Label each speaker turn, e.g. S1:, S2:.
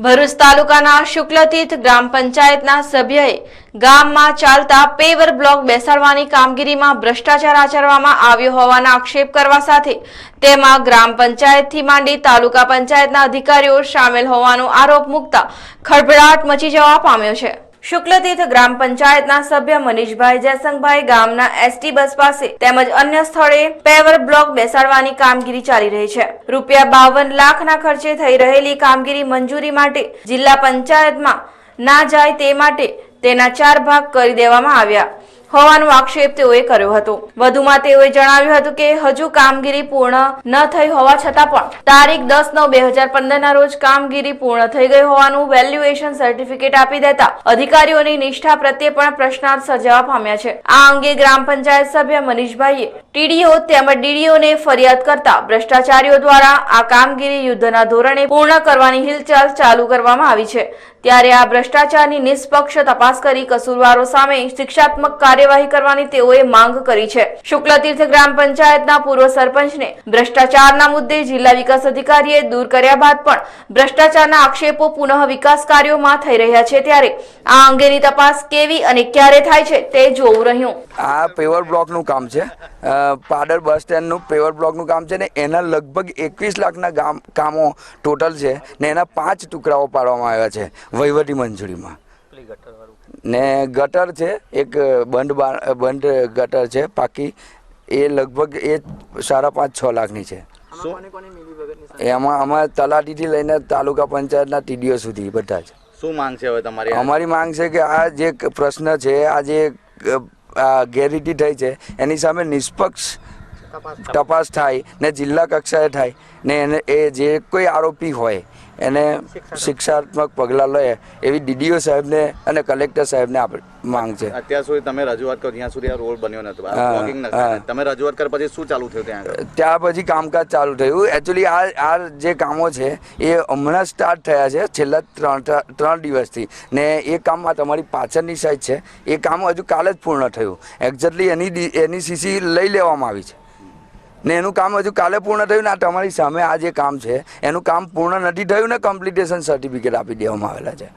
S1: ભરૂચ તાલુકાના શુક્લતીર્થ ગ્રામ પંચાયતના સભ્યએ ગામમાં ચાલતા પેવર બ્લોક બેસાડવાની કામગીરીમાં ભ્રષ્ટાચાર આચરવામાં આવ્યો હોવાના આક્ષેપ કરવા સાથે તેમાં ગ્રામ પંચાયતથી માંડી તાલુકા પંચાયતના અધિકારીઓ સામેલ હોવાનો આરોપ મૂકતા ખળભળાટ મચી જવા પામ્યો છે। શુક્લતીર્થ ગ્રામ પંચાયતના સભ્ય મનીષભાઈ જયસંગભાઈ ગામના એસટી બસ પાસે તેમજ અન્ય સ્થળે પેવર બ્લોક બેસાડવાની કામગીરી ચાલી રહી છે। ₹52 લાખના ખર્ચે થઈ રહેલી કામગીરી મંજૂરી માટે જિલ્લા પંચાયતમાં ના જાય તે માટે તેના 4 ભાગ કરી દેવામાં આવ્યા હોવાનો આક્ષેપ તેઓએ કર્યો હતો। વધુમાં તેઓએ જણાવ્યું હતું કે હજુ કામગીરી પૂર્ણ ન થઈ હોવા છતાં પણ તારીખ 10/9/2015 ના રોજ કામગીરી પૂર્ણ થઈ ગઈ હોવાનું વેલ્યુએશન સર્ટિફિકેટ આપી દેતા અધિકારીઓની નિષ્ઠા પ્રત્યે પણ પ્રશ્નાર્થ સર્જાવા પામ્યા છે। આ અંગે ગ્રામ પંચાયત સભ્ય મનીષભાઈએ ટીડીઓ તેમજ ડીડીઓને ફરિયાદ કરતા ભ્રષ્ટાચારીઓ દ્વારા આ કામગીરી યુદ્ધના ધોરણે પૂર્ણ કરવાની હિલચાલ ચાલુ કરવામાં આવી છે। ત્યારે આ ભ્રષ્ટાચારની નિષ્પક્ષ તપાસ કરી કસૂરવારો સામે શિક્ષાત્મક કાર્યવાહી કરવાની તેઓએ માંગ કરી છે। શુક્લતીર્થ ગ્રામ પંચાયતના પૂર્વ સરપંચને ભ્રષ્ટાચારના મુદ્દે જિલ્લા વિકાસ અધિકારીએ દૂર કર્યા બાદ પણ ભ્રષ્ટાચારના આક્ષેપો પુનઃ વિકાસ કાર્યોમાં થઈ રહ્યા છે। ત્યારે આ અંગેની તપાસ કેવી અને ક્યારે થાય છે તે જોવું રહ્યું।
S2: આ પેવર બ્લોકનું કામ છે, પાડર બસ સ્ટેન્ડનું પેવર બ્લોકનું કામ છે ને એના લગભગ 21 લાખના કામો ટોટલ છે ને એના 5 ટુકડાઓ પાડવામાં આવ્યા છે વહીવટી મંજૂરીમાં। ને ગટર છે, એક બંધ ગટર છે પાકી, એ લગભગ એ 5.5-6 લાખની છે। એમાં અમારે તલાટીથી લઈને તાલુકા પંચાયતના ટીડીઓ સુધી બધા છે।
S3: શું માંગ છે હવે તમારી?
S2: અમારી માંગ છે કે આ જે પ્રશ્ન છે, આ જે ગેરરીતિ થઈ છે એની સામે નિષ્પક્ષ તપાસ થાય ને જિલ્લા કક્ષાએ થાય ને એને એ જે કોઈ આરોપી હોય એને શિક્ષાત્મક પગલાં લે એવી ડીડીઓ સાહેબને અને કલેક્ટર સાહેબને માંગ છે।
S3: અત્યાર સુધી તમે રજૂઆત કરો ત્યાં સુધી આ રોડ બન્યો નતો, તમે રજૂઆત કર પછી શું ચાલુ થયું?
S2: ત્યાં પછી કામકાજ ચાલુ થયું। એકચ્યુઅલી આ જે કામો છે એ હમણાં સ્ટાર્ટ થયા છે છેલ્લા 3 દિવસથી ને એ કામમાં તમારી પાછળની સાઈડ છે એ કામ હજુ કાલે જ પૂર્ણ થયું। એક્ઝેક્ટલી એની સીસી લઈ લેવામાં આવી છે ને એનું કામ હજુ કાલે પૂર્ણ થયું ને આ તમારી સામે આ જે કામ છે એનું કામ પૂર્ણ નથી થયું ને કમ્પ્લીટેશન સર્ટિફિકેટ આપી દેવામાં આવેલા છે।